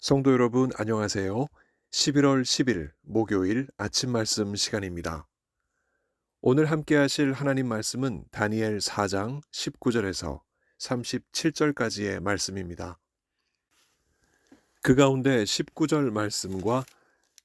성도 여러분, 안녕하세요. 11월 10일 목요일 아침 말씀 시간입니다. 오늘 함께 하실 하나님 말씀은 다니엘 4장 19절에서 37절까지의 말씀입니다. 그 가운데 19절 말씀과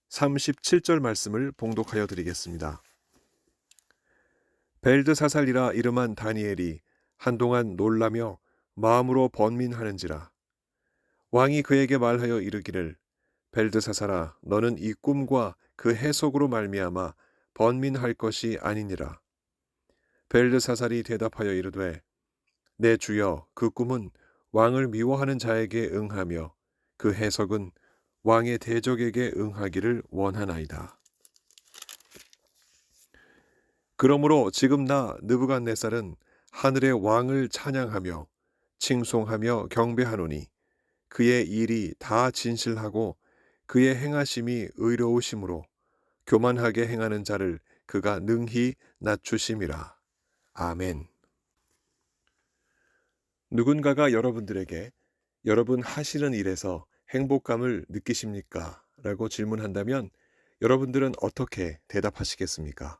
37절 말씀을 봉독하여 드리겠습니다. 벨드사살이라 이름한 다니엘이 한동안 놀라며 마음으로 번민하는지라. 왕이 그에게 말하여 이르기를, 벨드사살아, 너는 이 꿈과 그 해석으로 말미암아 번민할 것이 아니니라. 벨드사살이 대답하여 이르되, 내 주여, 그 꿈은 왕을 미워하는 자에게 응하며 그 해석은 왕의 대적에게 응하기를 원하나이다. 그러므로 지금 나 느부갓네살은 하늘의 왕을 찬양하며 칭송하며 경배하노니 그의 일이 다 진실하고 그의 행하심이 의로우심으로 교만하게 행하는 자를 그가 능히 낮추심이라. 아멘. 누군가가 여러분들에게 여러분 하시는 일에서 행복감을 느끼십니까? 라고 질문한다면 여러분들은 어떻게 대답하시겠습니까?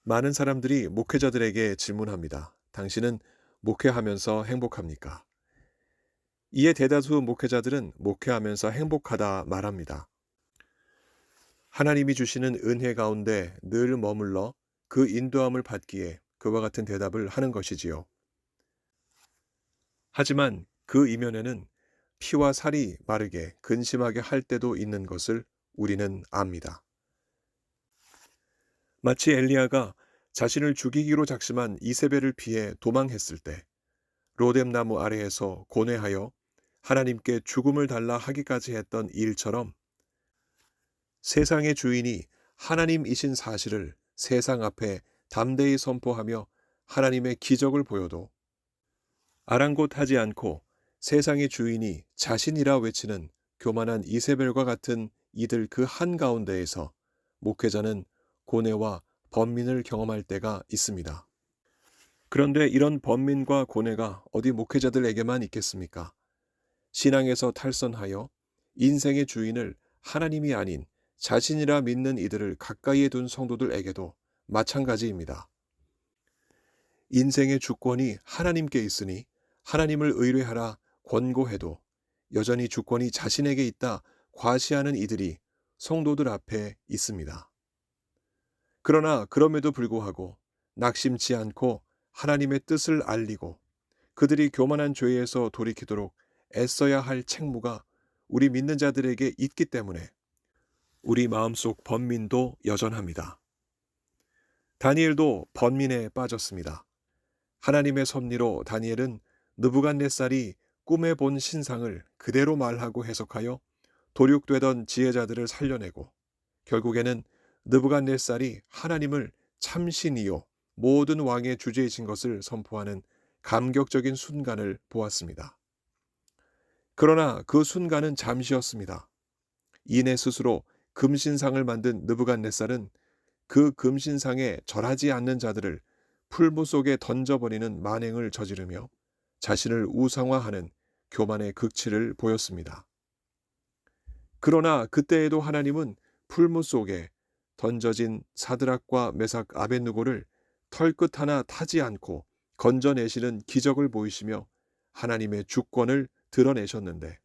많은 사람들이 목회자들에게 질문합니다. 당신은 목회하면서 행복합니까? 이에 대다수 목회자들은 목회하면서 행복하다 말합니다. 하나님이 주시는 은혜 가운데 늘 머물러 그 인도함을 받기에 그와 같은 대답을 하는 것이지요. 하지만 그 이면에는 피와 살이 마르게 근심하게 할 때도 있는 것을 우리는 압니다. 마치 엘리야가 자신을 죽이기로 작심한 이세벨을 피해 도망했을 때 로뎀나무 아래에서 고뇌하여 하나님께 죽음을 달라 하기까지 했던 일처럼 세상의 주인이 하나님이신 사실을 세상 앞에 담대히 선포하며 하나님의 기적을 보여도 아랑곳하지 않고 세상의 주인이 자신이라 외치는 교만한 이세벨과 같은 이들 그 한가운데에서 목회자는 고뇌와 번민을 경험할 때가 있습니다. 그런데 이런 번민과 고뇌가 어디 목회자들에게만 있겠습니까? 신앙에서 탈선하여 인생의 주인을 하나님이 아닌 자신이라 믿는 이들을 가까이에 둔 성도들에게도 마찬가지입니다. 인생의 주권이 하나님께 있으니 하나님을 의뢰하라 권고해도 여전히 주권이 자신에게 있다 과시하는 이들이 성도들 앞에 있습니다. 그러나 그럼에도 불구하고 낙심치 않고 하나님의 뜻을 알리고 그들이 교만한 죄에서 돌이키도록 애써야 할 책무가 우리 믿는 자들에게 있기 때문에 우리 마음속 번민도 여전합니다. 다니엘도 번민에 빠졌습니다. 하나님의 섭리로 다니엘은 느부갓네살이 꿈에 본 신상을 그대로 말하고 해석하여 도륙되던 지혜자들을 살려내고 결국에는 느부갓네살이 하나님을 참신이요 모든 왕의 주제이신 것을 선포하는 감격적인 순간을 보았습니다. 그러나 그 순간은 잠시였습니다. 이내 스스로 금신상을 만든 느부갓네살은 그 금신상에 절하지 않는 자들을 풀무 속에 던져버리는 만행을 저지르며 자신을 우상화하는 교만의 극치를 보였습니다. 그러나 그때에도 하나님은 풀무 속에 던져진 사드락과 메삭 아벳느고를 털끝 하나 타지 않고 건져내시는 기적을 보이시며 하나님의 주권을 드러내셨는데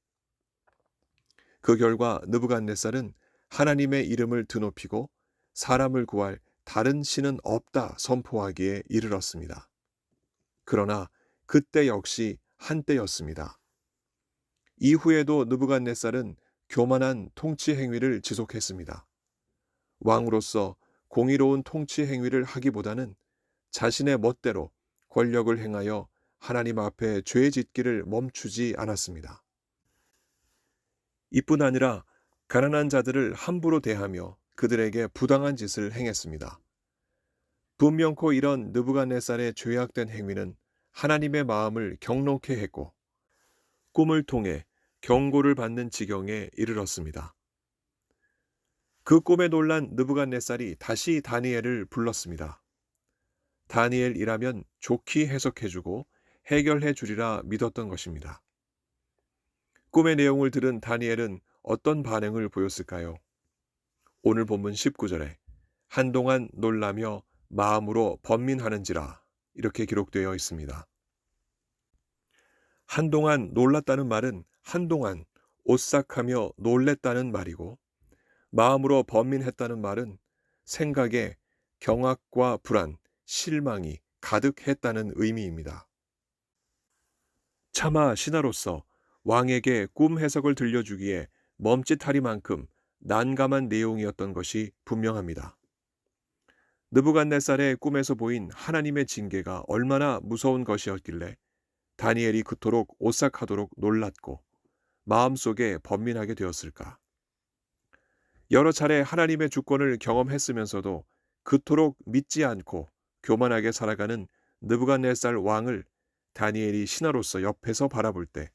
그 결과 느부갓네살은 하나님의 이름을 드높이고 사람을 구할 다른 신은 없다 선포하기에 이르렀습니다. 그러나 그때 역시 한때였습니다. 이후에도 느부갓네살은 교만한 통치 행위를 지속했습니다. 왕으로서 공의로운 통치 행위를 하기보다는 자신의 멋대로 권력을 행하여 하나님 앞에 죄 짓기를 멈추지 않았습니다. 이뿐 아니라 가난한 자들을 함부로 대하며 그들에게 부당한 짓을 행했습니다. 분명코 이런 느부갓네살의 죄악된 행위는 하나님의 마음을 격놓게 했고 꿈을 통해 경고를 받는 지경에 이르렀습니다. 그 꿈에 놀란 느부갓네살이 다시 다니엘을 불렀습니다. 다니엘이라면 좋게 해석해주고 해결해 주리라 믿었던 것입니다. 꿈의 내용을 들은 다니엘은 어떤 반응을 보였을까요? 오늘 본문 19절에 한동안 놀라며 마음으로 번민하는지라 이렇게 기록되어 있습니다. 한동안 놀랐다는 말은 한동안 오싹하며 놀랬다는 말이고, 마음으로 번민했다는 말은 생각에 경악과 불안, 실망이 가득했다는 의미입니다. 차마 신하로서 왕에게 꿈 해석을 들려주기에 멈칫하리만큼 난감한 내용이었던 것이 분명합니다. 느부갓네살의 꿈에서 보인 하나님의 징계가 얼마나 무서운 것이었길래 다니엘이 그토록 오싹하도록 놀랐고 마음속에 번민하게 되었을까? 여러 차례 하나님의 주권을 경험했으면서도 그토록 믿지 않고 교만하게 살아가는 느부갓네살 왕을 다니엘이 신하로서 옆에서 바라볼 때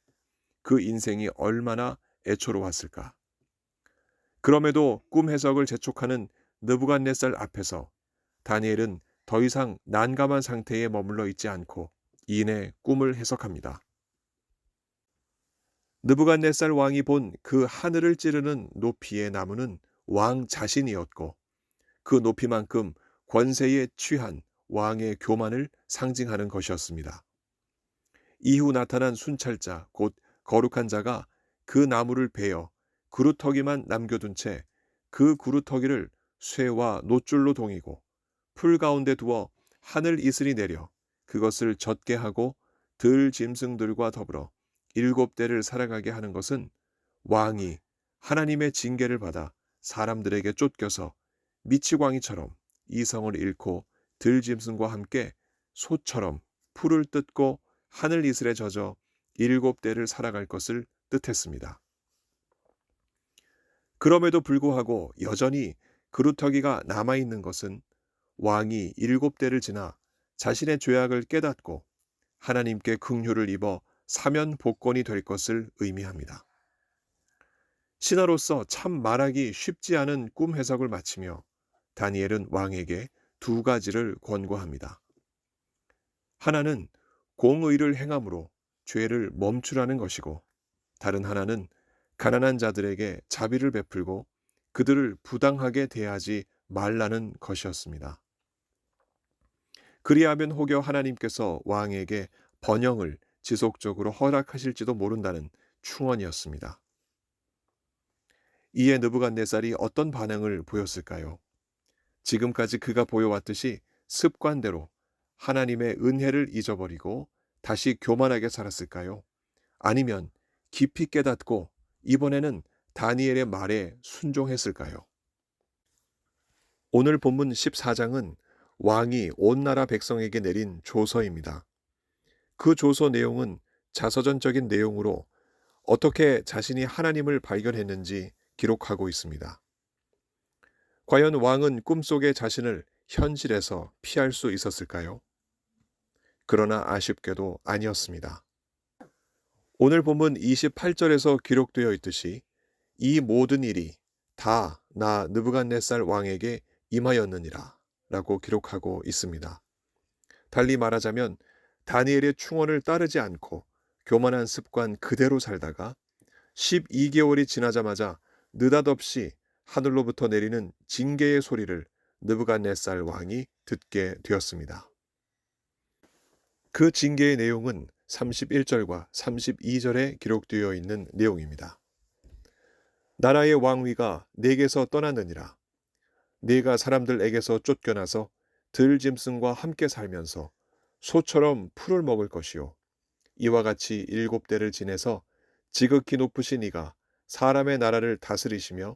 그 인생이 얼마나 애초로웠을까? 그럼에도 꿈 해석을 재촉하는 느부갓네살 앞에서 다니엘은 더 이상 난감한 상태에 머물러 있지 않고 이내 꿈을 해석합니다. 느부갓네살 왕이 본 그 하늘을 찌르는 높이의 나무는 왕 자신이었고, 그 높이만큼 권세에 취한 왕의 교만을 상징하는 것이었습니다. 이후 나타난 순찰자, 곧 거룩한 자가 그 나무를 베어 그루터기만 남겨둔 채 그 그루터기를 쇠와 놋줄로 동이고 풀 가운데 두어 하늘 이슬이 내려 그것을 젖게 하고 들 짐승들과 더불어 7대를 살아가게 하는 것은 왕이 하나님의 징계를 받아 사람들에게 쫓겨서 미치광이처럼 이성을 잃고 들 짐승과 함께 소처럼 풀을 뜯고 하늘 이슬에 젖어 7대를 살아갈 것을 뜻했습니다. 그럼에도 불구하고 여전히 그루터기가 남아있는 것은 왕이 7대를 지나 자신의 죄악을 깨닫고 하나님께 긍휼을 입어 사면 복권이 될 것을 의미합니다. 신하로서 참 말하기 쉽지 않은 꿈 해석을 마치며 다니엘은 왕에게 2가지를 권고합니다. 하나는 공의를 행함으로 죄를 멈추라는 것이고, 다른 하나는 가난한 자들에게 자비를 베풀고 그들을 부당하게 대하지 말라는 것이었습니다. 그리하면 혹여 하나님께서 왕에게 번영을 지속적으로 허락하실지도 모른다는 충언이었습니다. 이에 느부갓네살이 어떤 반응을 보였을까요? 지금까지 그가 보여왔듯이 습관대로 하나님의 은혜를 잊어버리고 다시 교만하게 살았을까요? 아니면 깊이 깨닫고 이번에는 다니엘의 말에 순종했을까요? 오늘 본문 14장은 왕이 온 나라 백성에게 내린 조서입니다. 그 조서 내용은 자서전적인 내용으로 어떻게 자신이 하나님을 발견했는지 기록하고 있습니다. 과연 왕은 꿈속의 자신을 현실에서 피할 수 있었을까요? 그러나 아쉽게도 아니었습니다. 오늘 본문 28절에서 기록되어 있듯이 이 모든 일이 다 나 느부갓네살 왕에게 임하였느니라 라고 기록하고 있습니다. 달리 말하자면 다니엘의 충언을 따르지 않고 교만한 습관 그대로 살다가 12개월이 지나자마자 느닷없이 하늘로부터 내리는 징계의 소리를 느부갓네살 왕이 듣게 되었습니다. 그 징계의 내용은 31절과 32절에 기록되어 있는 내용입니다. 나라의 왕위가 내게서 떠났느니라. 네가 사람들에게서 쫓겨나서 들짐승과 함께 살면서 소처럼 풀을 먹을 것이요. 이와 같이 7대를 지내서 지극히 높으신 이가 사람의 나라를 다스리시며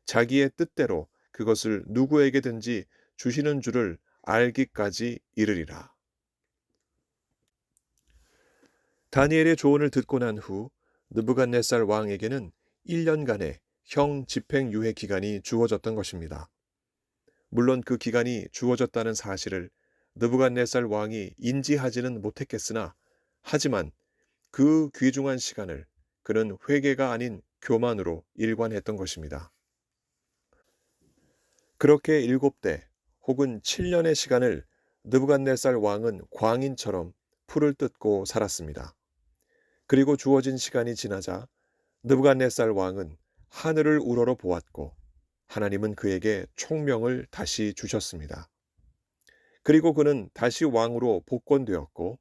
자기의 뜻대로 그것을 누구에게든지 주시는 줄을 알기까지 이르리라. 다니엘의 조언을 듣고 난 후 느부갓네살 왕에게는 1년간의 형 집행유예 기간이 주어졌던 것입니다. 물론 그 기간이 주어졌다는 사실을 느부갓네살 왕이 인지하지는 못했겠으나, 하지만 그 귀중한 시간을 그는 회개가 아닌 교만으로 일관했던 것입니다. 그렇게 7대 혹은 7년의 시간을 느부갓네살 왕은 광인처럼 풀을 뜯고 살았습니다. 그리고 주어진 시간이 지나자 느부갓네살 왕은 하늘을 우러러 보았고 하나님은 그에게 총명을 다시 주셨습니다. 그리고 그는 다시 왕으로 복권되었고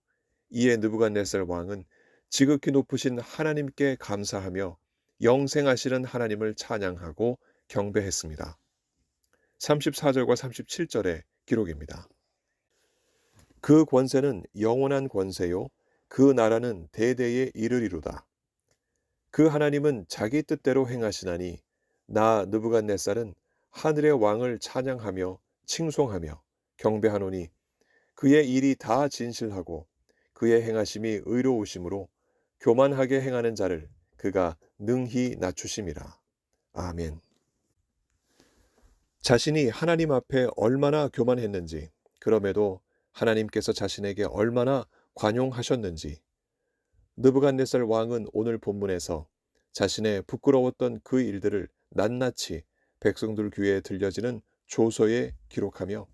이에 느부갓네살 왕은 지극히 높으신 하나님께 감사하며 영생하시는 하나님을 찬양하고 경배했습니다. 34절과 37절의 기록입니다. 그 권세는 영원한 권세요 그 나라는 대대에 이르리로다. 그 하나님은 자기 뜻대로 행하시나니 나 느부갓네살은 하늘의 왕을 찬양하며 칭송하며 경배하노니 그의 일이 다 진실하고 그의 행하심이 의로우심으로 교만하게 행하는 자를 그가 능히 낮추심이라. 아멘. 자신이 하나님 앞에 얼마나 교만했는지, 그럼에도 하나님께서 자신에게 얼마나 관용하셨는지, 느부갓네살 왕은 오늘 본문에서 자신의 부끄러웠던 그 일들을 낱낱이 백성들 귀에 들려지는 조서에 기록하며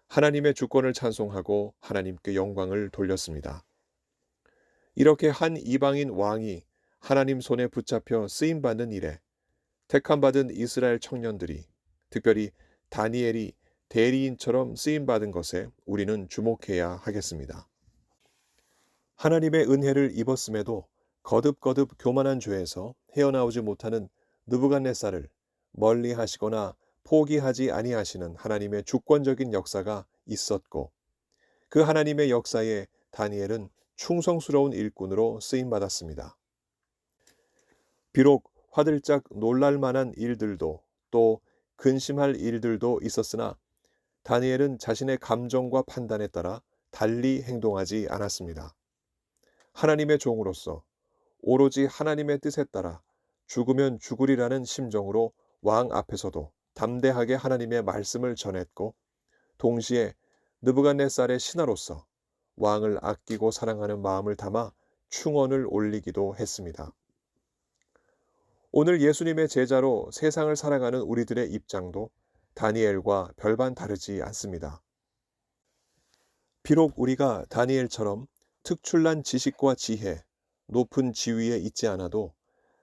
하나님의 주권을 찬송하고 하나님께 영광을 돌렸습니다. 이렇게 한 이방인 왕이 하나님 손에 붙잡혀 쓰임받는 일에 택함받은 이스라엘 청년들이, 특별히 다니엘이 대리인처럼 쓰임받은 것에 우리는 주목해야 하겠습니다. 하나님의 은혜를 입었음에도 거듭거듭 교만한 죄에서 헤어나오지 못하는 느부갓네살을 멀리 하시거나 포기하지 아니하시는 하나님의 주권적인 역사가 있었고, 그 하나님의 역사에 다니엘은 충성스러운 일꾼으로 쓰임받았습니다. 비록 화들짝 놀랄 만한 일들도 또 근심할 일들도 있었으나 다니엘은 자신의 감정과 판단에 따라 달리 행동하지 않았습니다. 하나님의 종으로서 오로지 하나님의 뜻에 따라 죽으면 죽으리라는 심정으로 왕 앞에서도 담대하게 하나님의 말씀을 전했고, 동시에 느부갓네살의 신하로서 왕을 아끼고 사랑하는 마음을 담아 충언을 올리기도 했습니다. 오늘 예수님의 제자로 세상을 살아가는 우리들의 입장도 다니엘과 별반 다르지 않습니다. 비록 우리가 다니엘처럼 특출난 지식과 지혜, 높은 지위에 있지 않아도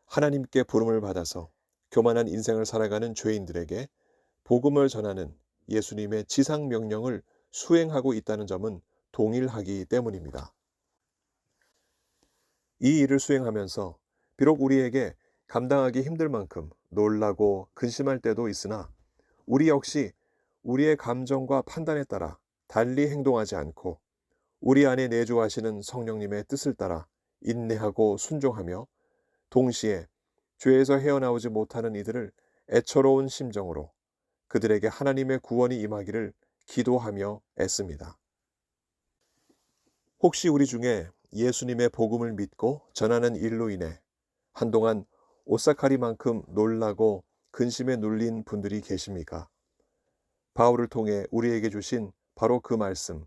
하나님께 부름을 받아서 교만한 인생을 살아가는 죄인들에게 복음을 전하는 예수님의 지상 명령을 수행하고 있다는 점은 동일하기 때문입니다. 이 일을 수행하면서 비록 우리에게 감당하기 힘들 만큼 놀라고 근심할 때도 있으나 우리 역시 우리의 감정과 판단에 따라 달리 행동하지 않고 우리 안에 내주하시는 성령님의 뜻을 따라 인내하고 순종하며 동시에 죄에서 헤어나오지 못하는 이들을 애처로운 심정으로 그들에게 하나님의 구원이 임하기를 기도하며 애씁니다. 혹시 우리 중에 예수님의 복음을 믿고 전하는 일로 인해 한동안 오싹하리만큼 놀라고 근심에 눌린 분들이 계십니까? 바울을 통해 우리에게 주신 바로 그 말씀,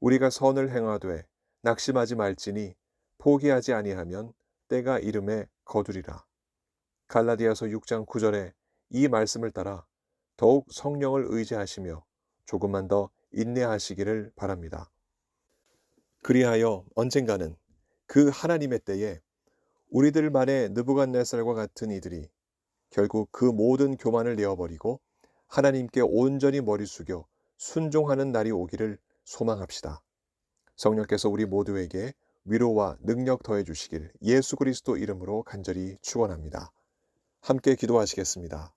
우리가 선을 행하되 낙심하지 말지니 포기하지 아니하면 때가 이름에 거두리라. 갈라디아서 6장 9절에 이 말씀을 따라 더욱 성령을 의지하시며 조금만 더 인내하시기를 바랍니다. 그리하여 언젠가는 그 하나님의 때에 우리들만의 느부갓네살과 같은 이들이 결국 그 모든 교만을 내어버리고 하나님께 온전히 머리 숙여 순종하는 날이 오기를 소망합시다. 성령께서 우리 모두에게 위로와 능력 더해 주시길 예수 그리스도 이름으로 간절히 축원합니다. 함께 기도하시겠습니다.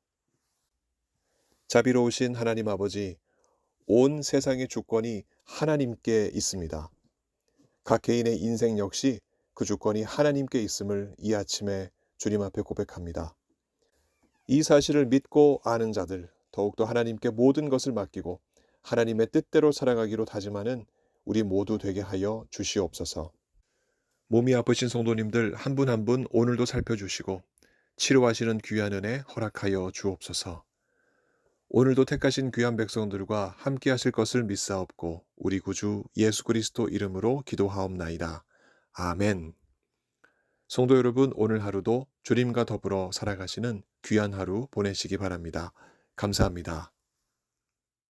자비로우신 하나님 아버지, 온 세상의 주권이 하나님께 있습니다. 각 개인의 인생 역시 그 주권이 하나님께 있음을 이 아침에 주님 앞에 고백합니다. 이 사실을 믿고 아는 자들, 더욱더 하나님께 모든 것을 맡기고 하나님의 뜻대로 살아가기로 다짐하는 우리 모두 되게 하여 주시옵소서. 몸이 아프신 성도님들 한 분 한 분 오늘도 살펴주시고 치료하시는 귀한 은혜 허락하여 주옵소서. 오늘도 택하신 귀한 백성들과 함께 하실 것을 믿사옵고 우리 구주 예수 그리스도 이름으로 기도하옵나이다. 아멘. 성도 여러분, 오늘 하루도 주님과 더불어 살아가시는 귀한 하루 보내시기 바랍니다. 감사합니다.